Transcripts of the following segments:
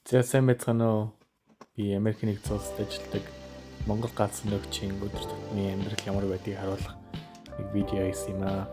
За сайн байцгаана уу? Би Америкийн нэгдсэн улсад ажилладаг Монгол галзсан нөхчийн өдөр тутмын амьдрал ямар байдгийг харуулах нэг видео хийсэн юм аа.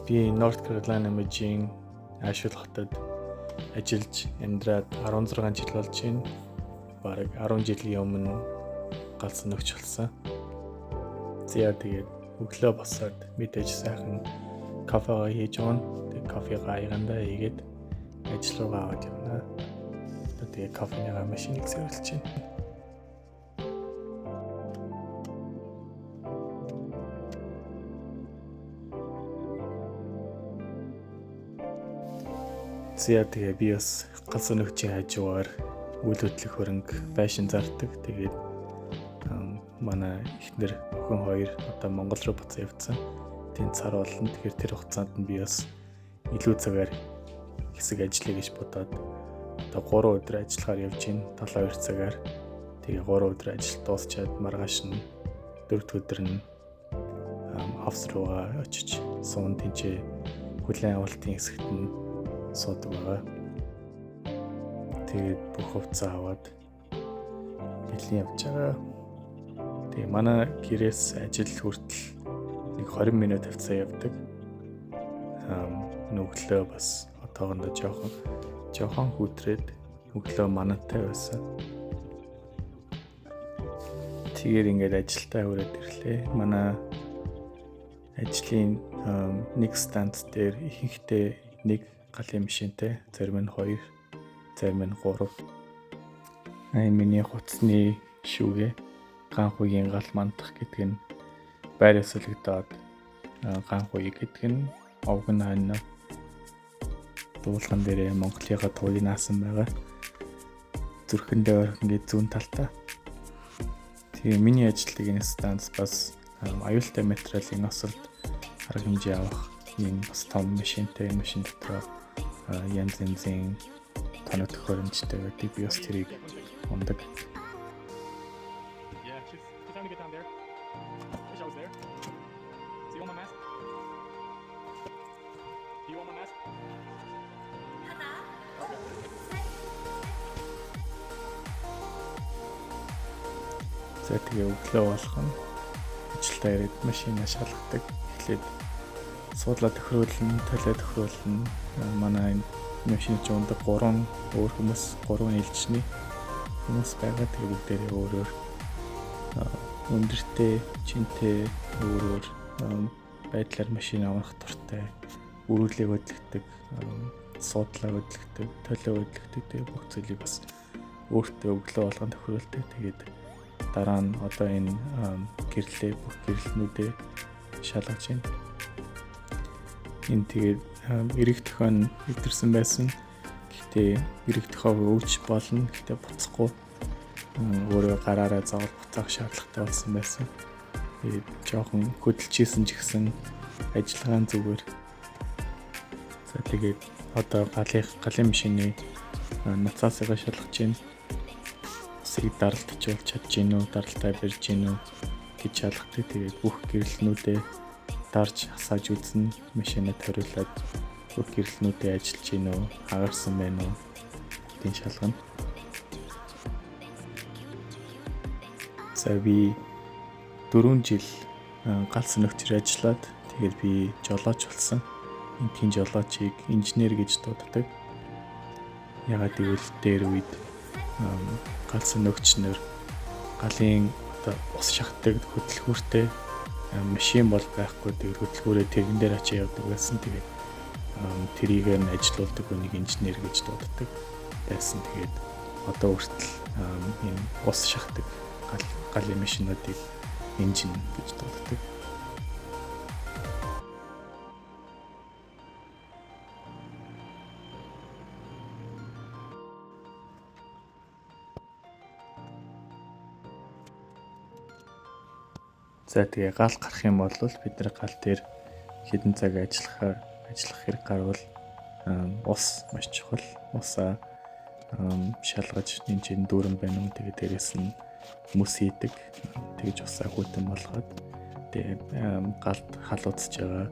Би North Carolina мужийн Asheville хотод ажиллаж амьдраад 16 жил болж байна. Бараг 10 жилийн өмнө галзсан нөхч болсон. Тэгээд өглөө босоод мэдээж сайхан кофе хийж уун. Тэгээд кофегаа аяндаа хийгээд ажил руу аваад явна. Тэгээд кофеныгаа машиныг сэрүүлж байна. Тэгээд би бас галзсан нөхчийн хажуугаар үйл хөдлөх хөрөнгө байшин зардаг. Тэгээд манай эхнэр охин хоёр одоо Монгол руу буцаа явцсан. Тэнд сар болно. Тэгэхээр тэр хугацаанд нь би бас илүү цагаар хэсэг ажиллая гэж бодоод одоо 3 өдөр ажиллахаар явж байна. 7-2 цагаар. Тэгээ 3 өдөр ажил дуусчаад маргааш нь 4-р өдөр нь офс руугаа очиж суун тэнцээ хүлээн авалтын хэсэгт нь суудаг байгаа. Тэгээд бүх хувцас аваад бэлэн явж байгаа. Тэгээ манай гэрээс ажил хүртэл нэг 20 минут хавцаа явдаг. Өглөө бас одоогондоо жоохон хүүтрээд өглөө манаатай байсан. Тэгээд ингээд ажилдаа хүрээд ирлээ. Манай ажлын нэг станц дээр ихэнхдээ нэг галын машинтай, зарим нь 2, зарим нь 3. Миний хуцсны шүүгээ ганхуугийн гал мандах гэдэг нь байр эсэлэгдээд ганхууг гэдэг нь овг нь хойно дуулган дээрээ Монголынхаа тугийг наасан байгаа. Зүрхэндээ орох ингээд зүүн талтаа. Тэгээ миний ажилладаг энэ станц бас аюултай материалын осолд арга хэмжээ авах юм бас том машинтай. Энэ машин дотор янз янзын тоног төхөөрөмжтэй байдаг. Би бас тэрийг ундаг. Тэгээ өглөө болгоно. Ажилдаа ирээд машинаа шалгадаг. Эхлээд суудлаа төхрүүлнэ, толио төхрүүлнэ. Манай машин ч ундаг 3 өөр хүмүүс, 3 ээлжний хүмүүс байгаа. Тэгээ бүгдээрээ өөрөөр өндөртэй, чинтэй, өөрөөр байдлаар машин авах дуртай, өрүүлэг хөдөлгдөг, суудлаа хөдөлгдөг, толио хөдөлгдөг. Тэгээ бүх зүйлийг бас өөртөө өглөө болгон төхрүүлдэг. Тэгээд дараа нь одоо энэ гэрлээ бүх гэрлэлнүүдээ шалгаж байна. Энэ тэгээд эрэг төхөн өвдөрсөн байсан. Гэхдээ эрэг төхөө өвч болно. Гэхдээ буцахгүй өөрөө гараараа заавал буцаах шаардлагатай болсон байсан. Тэгээд жоохон хөдөлчихсэн ч гэсэн ажиллагаан зүгээр. Тэгээд одоо галын машины нуцаасаа шалгаж байна. Сэг даралтжуулж чадж гин үү, даралтай барьж гин үү гэж шалгадаг. Тэгээд бүх гэрлэлнүүдээ дарж асааж үзнэ. Машинаа ториулаад бүх гэрлэлнүүдээ ажиллаж гин үү, хагарсан байна уу гэдгийг шалгана. Би 4 жил галзсан нөхцөр ажиллаад тэгээд би жолооч болсон. Энтхийн жолоочийг инженер гэж дууддаг. Ягаад гэвэл дээр үед галзсан нөхчнөр галын ус шахдаг хөдөлгүүртэй машин бол байхгүй. Тэгээд хөдөлгүүрээ тэрэн дээр очиж явдаг байсан. Тэгээд тэрийг нь ажилуулдаг хүнийг инженер гэж дууддаг байсан. Тэгээд одоо хүртэл энэ ус шахдаг галын машинуудыг инжин гэж дууддаг. Тэгээ гал гарах юм бол бид нар гал дээр хэдэн цаг ажиллах хэрэг гарвал ус маш чухал. Усаа шалгаж энэ дүүрэн байна уу? Тэгээ дээрэс нь мөс хийдэг. Тэгж усаа хүйтэн болгоод тэгээ галд халууцж байгаа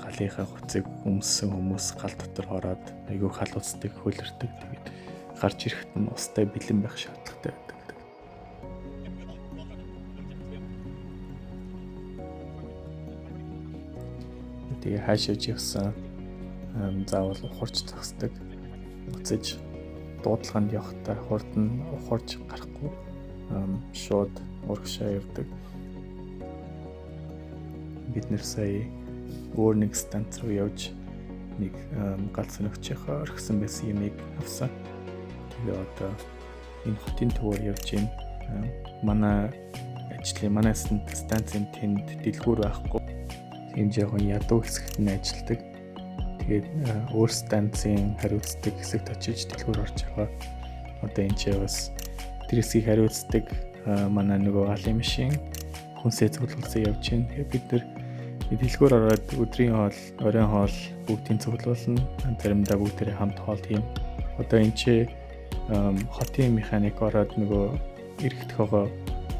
галынхаа хуцыг өмссөн хүмүүс гал дотор ороод айгүй халуусдаг, хөлөрдөг. Тэгээд гарч ирэхэд нь устай бэлэн байх шаардлагатай байдаг. Тэгээ хаашаа явсан заавал ухарч зогсдог. Уцаж дуудлаганд явахдаа хурд нь ухарч гарахгүй шууд урагшаа явдаг. Бид нэр сая өөр нэг станц руу явж нэг гал сонирхчийнхаа орхисон байсан юмыг авсан. Тэгээ одоо энэ хотын төвөөр явж гин манай станцын тэнд дэлгүүр байхгүй. Энэ жоохон ядуу хэсэгт нь ажилладаг. Тэгээд өөр станцын хариуцдаг хэсэгт очиж дэлгүүр орж байгаа. Одоо энэ ч бас тэр хэсгийг хариуцдаг манай нөгөө галын машин хүнсээ цуглуулсан явж гин. Тэгээд бид нэр дэлгүүр ороод өдрийн хоол, оройн хоол бүгдийг цуглуулна. Заримдаа бүгдээрээ хамт хоол тийм. Одоо энэ ч хотын механик ороод нөгөө эргэх тохоо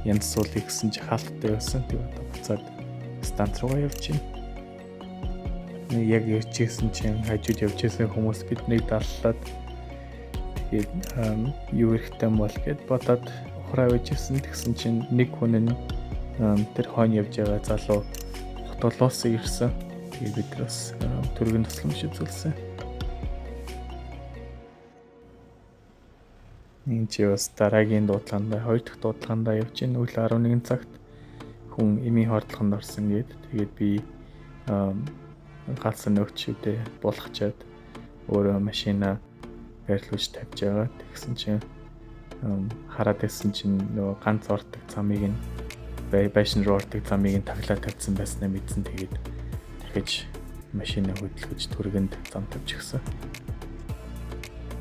янзсуулъя гэсэн чи хаалттай байсан. Тэгээд одоо буцаад станц руугаа явж байна. Яг явчихсан чинь хажууд явчихсан хүмүүс биднийг даллаад тэгээд юу хэрэгтэй юм бол гэд бодоод ухраа байжсэн. Тэгсэн чинь нэг хүн нь тэр хойно явж байгаа залуу хотолоос ирсэн. Тэгээд бид бас түргэн тусламж үзүүлсэн. Энэ ч бас дараагийн дуудлаганда 2 дахь дуудлаганда явж гин үл 11 цагт хүн эмийн хордлогонд орсон гээд тэгээд би галсан нөгчүүдээ булгачаад өөрөө машина байрлуулж тавьж байгаа. Тэгсэн чинь хараад байсан чинь нөгөө ганц ордог замыг нь байшин руу ордог замыг нь таглаад тавьсан байснаа мэдсэн. Тэгээд дахиж машинаа хөдөлгөж түргэнд зам тавьчихсан.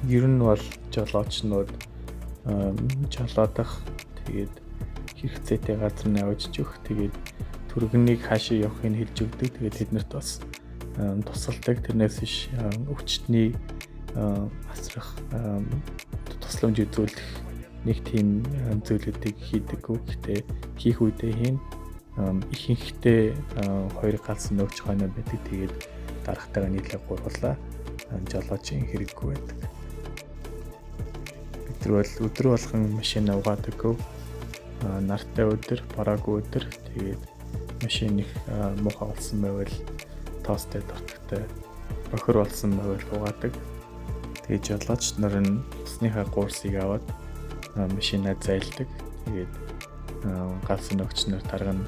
Ер нь бол жолоочнууд жолоодох тэгээд хэрэгцээтэй газар нь авчиж өгөх тэгээд түргэнийг хаашаа явахыг хэлж өгдөг. Тэгээд тэднэрт бас тусалдаг. Тэрнээс биш өвчтний асрах тусламж үзүүлэх нэг тийм зүйлүүдийг хийдэггүй. Гэхдээ хийх үедээ хийн ихэнхдээ 2 галсан нөгч хойно байдаг. Тэгээд дарагтайгаа нийлээ 3 жолоочийн хэрэггүй байдаг. Бид бол өдөр болгон машина угаадаггүй. Нартай өдөр, бараагүй өдөр. Тэгээд машин их муухай болсон байвал тоостой дортогтой бохир болсон байвал угаадаг. Тэгээд жолооч нар нь усныхаа гуурсыг аваад машинаа зайлдаг. Тэгээд галсан өгч нар тарга нь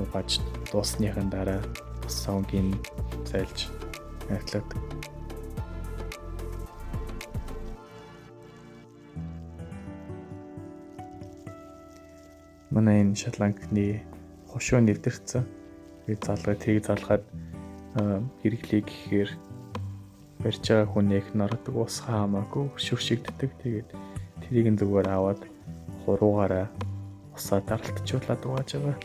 угааж дуусныхаа дараа бас савгийн зайлж байрладаг. Манай энэ шалангны хошуу нэвтэрсэн. Тэгээд залгаад хэрэглэе гэхээр барьж байгаа хүнийг нордог усхаа хамаагүй шүршигддэг. Тэгээд тэрийг нь зүгээр аваад хуруугаараа усаа даралтжуулаад угааж байгаа.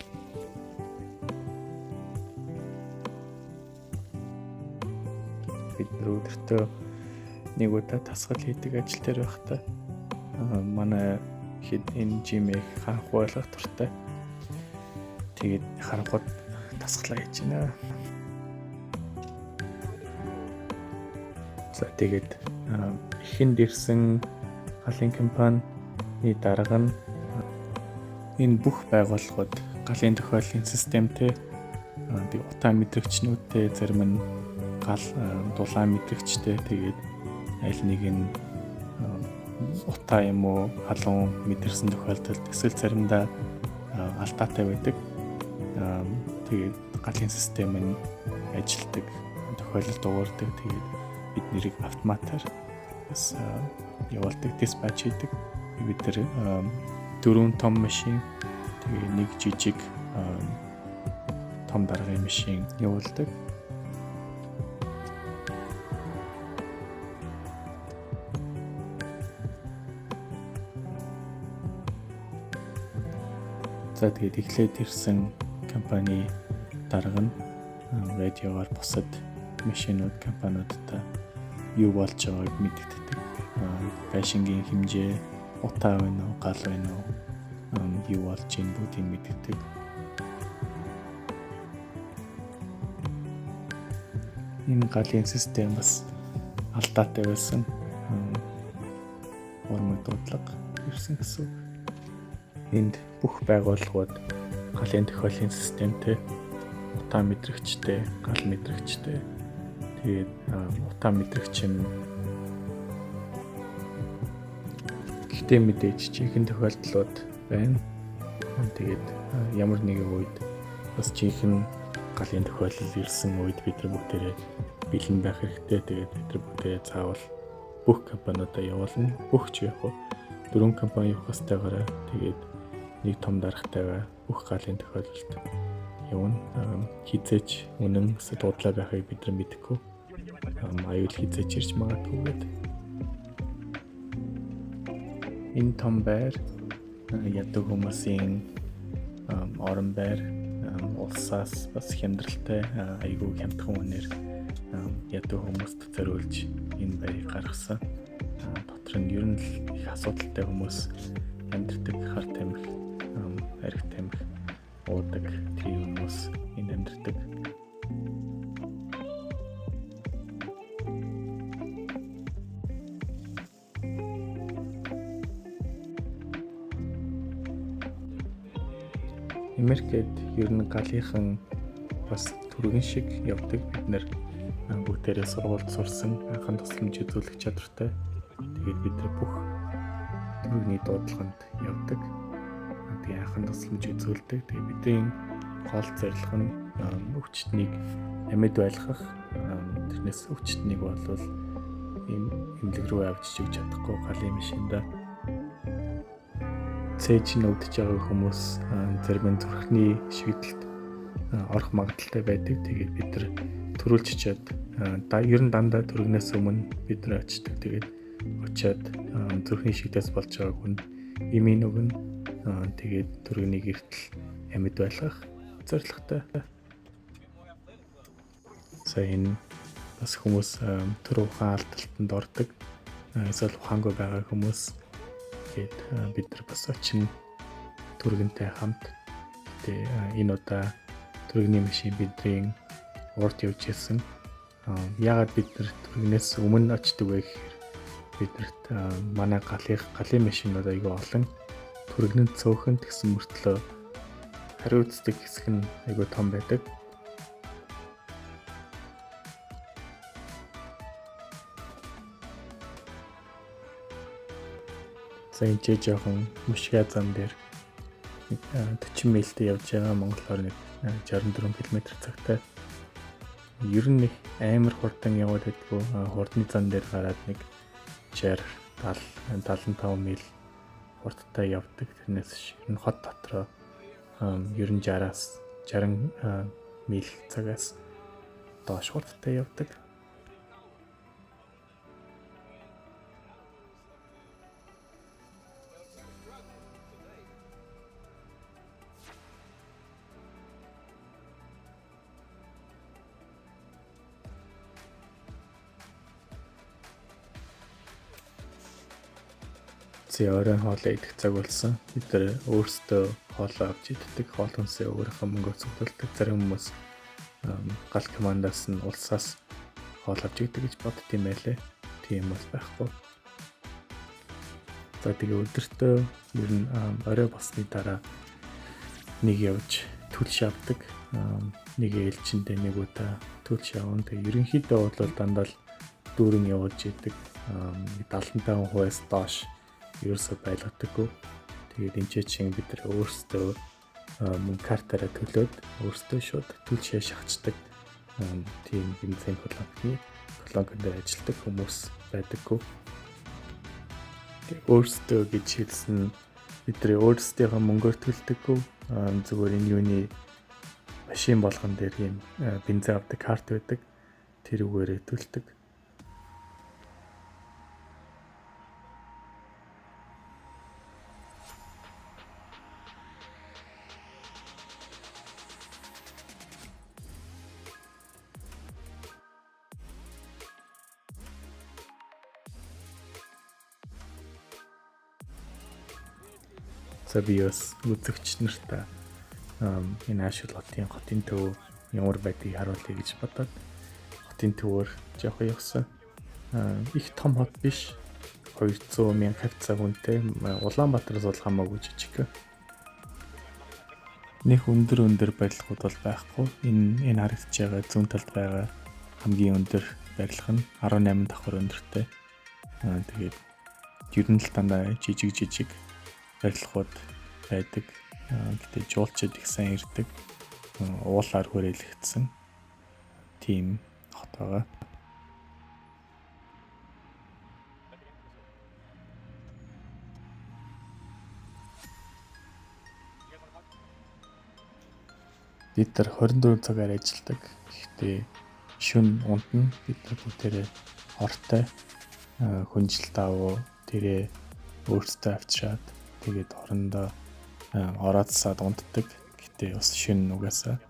Бид өдөртөө нэг удаа тасгал хийдэг ажил дээр байхдаа манай хэд энэ жимийг харанхуй ойлгох туртай. Тэгээд харанхуйд тасглаа хийж байна. За тэгээд ихэнд ирсэн галын компанийн дарга нь энэ бүх байгууллагууд галын тохиоллын системтэй утаа мэдрэгчнүүдтэй зарим нь гал дулаан мэдрэгчтэй тэгээд аль нэг нь утаа юм уу халуун мэдэрсэн тохиолдолд эсвэл заримдаа алдаатай байдаг. Тэгээд галын систем нь ажилдаг тохиолдол дуурдаг. Тэгээд бид нэрийг автоматар бас явуулдаг, диспатч хийдэг. Бид тэр 4 том машин тэгээд нэг жижиг том даргын машин явуулдаг. За тэгээд эхлээд ирсэн компани дарга нь радиогоор бусад машинууд компаниудтай юу болж байгааг мэддэг. Байшингийн хэмжээ, утаа байна уу, гал байна уу, юу болж ийн бүгдийг мэддэг. энэ галын систем бас алдаатай байсан. Ормог дуудлага ирсэн гэсэн. Энд бүх байгууллагууд галын тохиолын системтэй, утаа мэдрэгчтэй, гал мэдрэгчтэй. Тэгээд утаа мэдрэгч нь гэхдээ мэдээж чихэн тохиолдлууд байна. Тэгээд ямар нэгэн үед бас чихэн галын тохиолдол ирсэн үед бид нар бүгдээрээ бэлэн байх хэрэгтэй. Тэгээд бид нар бүгдээрээ заавал бүх компаниудаа явуулна. Бүх ч яг 4 компани явах хэвээр. Тэгээд нэг том дарагтайгаа бүх галын тохиолдолд явна. Хизээч үнэн эсвэл дуудлаа байхыг бид нар мэдэхгүй. Аюул хизээч ирж магадгүй гэдэг. Энэ том байр ядуу хүмүүсийн орон байр, улсаас бас хямдралтай айгүй хямдхан үнээр ядуу хүмүүст зориулж энэ байрыг гаргасан. Дотор нь ер нь их асуудалтай хүмүүс амьдардаг, хар тамхи, арх тамхи уудаг тийм хүмүүс энэ амьдардаг. Америкт ер нь галынхан бас түргэн шиг явдаг. Бид нэр бүгдээрээ сургуульд сурсан, анхан тусламж үзүүлэх чадвартай. Тэгээд бид нар бүх түргэний дуудлаганд явдаг. Тэгээд анхан тусламж үзүүлдэг. Тэгээд бидний гол зорилго нь өвчтнийг амьд байлгах. Тэрнээс өвчтнийг болвол эмнэлэг рүү авчиж өгч чадахгүй галын машинда цээж нь өвдөж байгаа хүмүүс зарим нь зүрхний шигдэлд орох магадaltaй байдаг. Тэгээд бид нар төрүүлж чад ер нь дандаа түргнээс өмнө бид нар очдог. Тэгээд очиад зүрхний шигдээс болж байгааг нь эмийн өгнө. Тэгээд түргэнийг эртэл амьд байлгах зорилготой. За энэ бас хүмүүс түр ухаан алдалтанд ордог. Эсвэл ухаангүй байгаа хүмүүс бид нар бас очин түргэнтэй хамт энэ удаа түргэний машин бидний урд явж ирсэн. Яагаад бид нар түргэнээс өмнө очдөг вэ гэхээр биднэрт манай галын машинууд айгүй олон түргэнэнд цөөхөн гэсэн мөртлөө хариуцдаг хэсэг нь айгүй том байдаг. За энэ жоохон мушгаа зам дээр 40 мильтэй явж байгаа. Монголоор нэг 64 км/цагтай. Ер нь нэг амар хурдан яваад байдгүй. Хурдны зам дээр гараад нэг 60, 70, 75 миль хурдтай явдаг. Тэрнээс ер нь хот дотроо ер нь 60-аас 60 миль цагаас доош хурдтай явдаг. Оройн хоолоо идэх цаг болсон. Бид нар өөрсдөө хоолоо авч иддэг. Хоол хүнсээ өөрийнхөө мөнгөөр цуглуулдаг. Зарим хүмүүс гал командаас нь улсаас хоол авч идэх гэж боддtiin байлээ. Тийм бол байхгүй. За тэгээ өдөртөө ер нь орой болсны дараа нэг явж төлш авдаг. Нэг ээлжиндээ нэг удаа төлш авна. Тэгээ ерөнхийдөө бол дандаа л дүүрэн явуулж идэг. 75%-аас доош ерөөсөө байлгадаггүй. Тэгээд энэ чинь бид нар өөрсдөө мөнгө картаараа төлөөд өөрсдөө шууд төлшөө шахацдаг. Тийм бензин колонкод ажилладаг хүмүүс байдаггүй. Өөрсдөө гэж хэлсэн бид нар өөрсдийнхөө мөнгөөр төлдөггүй. Зүгээр энэ юуны машин болгон дээр юм бензин авдаг карт байдаг. Тэрүүгээрээ төлдөг. За би бас үзэгч нартай энэ Ашиглотын хотын төв ямар байдгийг харуулъя гэж бодоод хотын төвөр жоох явсан. Их том хот биш. 200,000 хавцаа хүнтэй. Улаанбаатараас бол хамаагүй жижиг. Нэг өндөр барилгууд бол байхгүй. Энэ харагдаж байгаа зүүн талд байгаа хамгийн өндөр барилга нь 18 давхар өндөртэй. Тэгээд ер нь л дандаа жижиг барилгууд байдаг. Гэтэ жуулчид их сайн ирдэг. Уулаар хүрээлэгдсэн тийм хот байгаа. Бид нар 24 цагаар ажилладаг. Гэхдээ шөнө унтна бид нар бүгдээрээ ортой хүнжил давуу тэрэ өөртөө авчираад тэгээд орондоо ороод саад унтдаг. Гэтэ бас шөнө угаасаа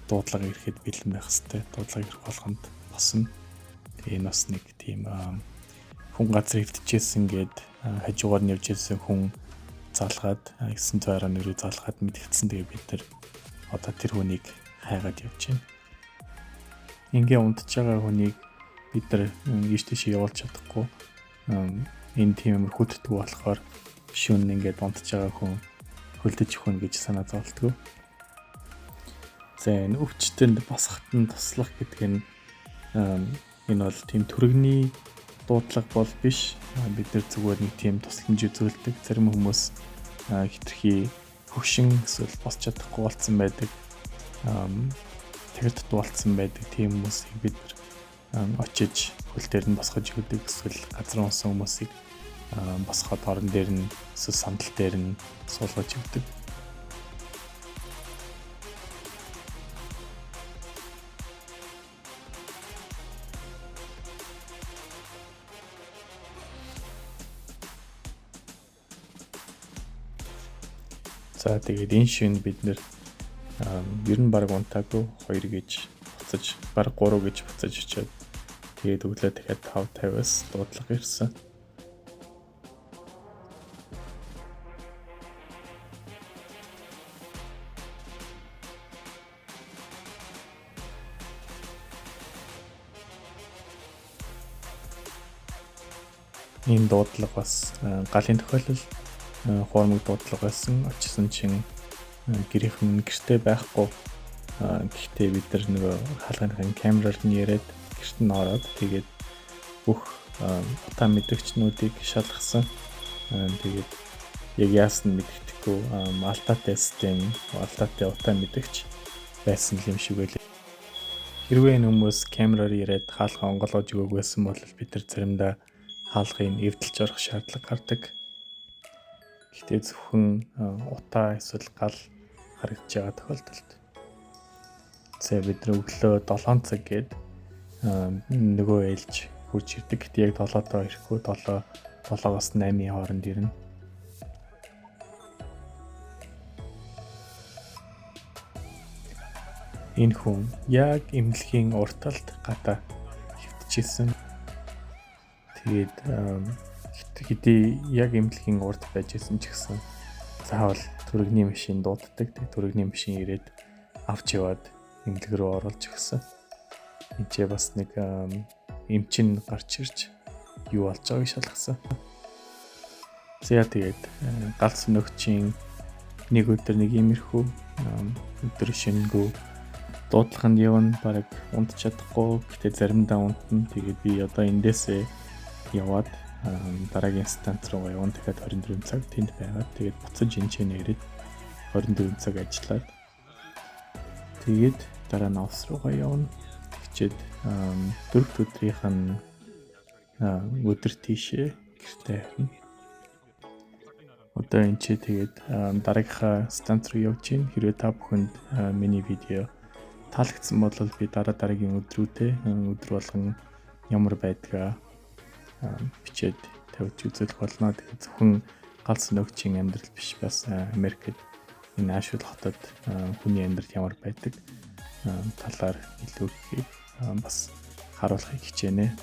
дуудлага ирэхэд бэлэн байх хэрэгтэй. Дуудлага ирэх болгонд босно. Тэгээ энэ бас нэг тийм хүн газар хөвтөжсэн гээд хажуугаар нь явж ирсэн хүн залгаад 911 рүү залгаад мэдгэцсэн. Тэгээ бид нар одоо тэр хүнийг хайгаад явж байна. Ингээ унтж байгаа хүнийг бид нар ийш тийш явуулж чадахгүй. Энэ тийм амар хүддэг болохоор шөнө ингээд унтж байгаа хүн хөлдөж өгнө гэж санаа зовлтгоо. За энэ өвчтөнд босгоход туслах гэдэг нь энэ бол тийм төрөгний дуудлага бол биш. Бид нар зүгээр нэг тийм тусламж үзүүлдэг. Зарим хүмүүс хитрхи хөвшин эсвэл босч чадахгүй болсон байдаг. Тэгэрд дуулсан байдаг. Тийм хүмүүсийг бид очиж хөл дээр нь босгож өгдөг. Эсвэл газар унсан хүмүүсийг босгоод орон дээр нь эсвэл сандал дээр нь суулгаж өгдөг. За тэгээд энэ шөнө бид нэр ер нь баг унтаагүй 2 гэж буцаж баг 3 гэж буцаж очиад тэгээд өглөө дахиад 5:50-аас дуудлага ирсэн. Энэ дуудлага бас галын тохиолдол хуурмаг дуудлага байсан. Очсон чинь гэрийнхэн гэртээ байхгүй. Гэхдээ бид нар нөгөө хаалганыхын камераар нь яриад гэрт нь ороод тэгээд бүх утаа мэдрэгчнүүдийг шалгасан. Тэгээд яг яасан мэддэхгүй алтаатай систем, алтаатай утаа мэдрэгч байсан юм шиг байлаа. Хэрвээ энэ хүмүүс камераар яриад хаалгаа онгоолгож өгөөг байсан бол бид нар заримдаа хаалгыг эвдэлж орох шаардлага гардаг. Гэхдээ зөвхөн утаа эсвэл гал харагдж байгаа тохиолдолд. За бид нар өглөө 7 цаг гээд нөгөө ээлж хурж ирдэг. Гэхдээ яг 7-тоо ирэхгүй 7-оос 8-ийн хооронд ирнэ. Энэ хүн яг эмнэлгийн урт талд гадаа хөвтөжсэн. Тэгээд хэдий яг эмнэлгийн урд байж исэн ч гэсэн заавал төрөгний машин дууддаг. Тэгээд төрөгний машин ирээд авч яваад эмнэлэг рүү оруулж өгсөн. Энд ч бас нэг эмчин гарч ирж юу болж байгааг шалгасан. За тэгээд галс нөхчийн нэг өдөр нэг иймэрхүү өдөр шингүү дуудлаганд явна, бараг унтч чадахгүй. Гэтэ заримдаа унтна. Тэгээд би одоо эндээсээ яваад дараагийн станц руу явна. Тэгэхээр 24 цаг тэнд байгаад тэгээд буцаж энэ ч нэрээд 24 цаг ажиллаад тэгээд дараа нь офс руугаа явна. Тэгчээд 4 өдрийнх нь өдөр тийшээ гэртээ харна. Одоо энэ ч тэгээд дараагийнхаа станц руу явж гин. Хэрвээ та бүхэнд миний видео таалагдсан бол би дараагийн өдрүүдэд өдөр болгон ямар байдгаа бичээд тавьж үзүүлэх болно. Тэгээд зөвхөн галс нөхчийн амьдрал биш, бас Америкт энэ Ашвил хотод хүний амьдрал ямар байдаг талаар илүү их бас харуулахыг хичээнэ.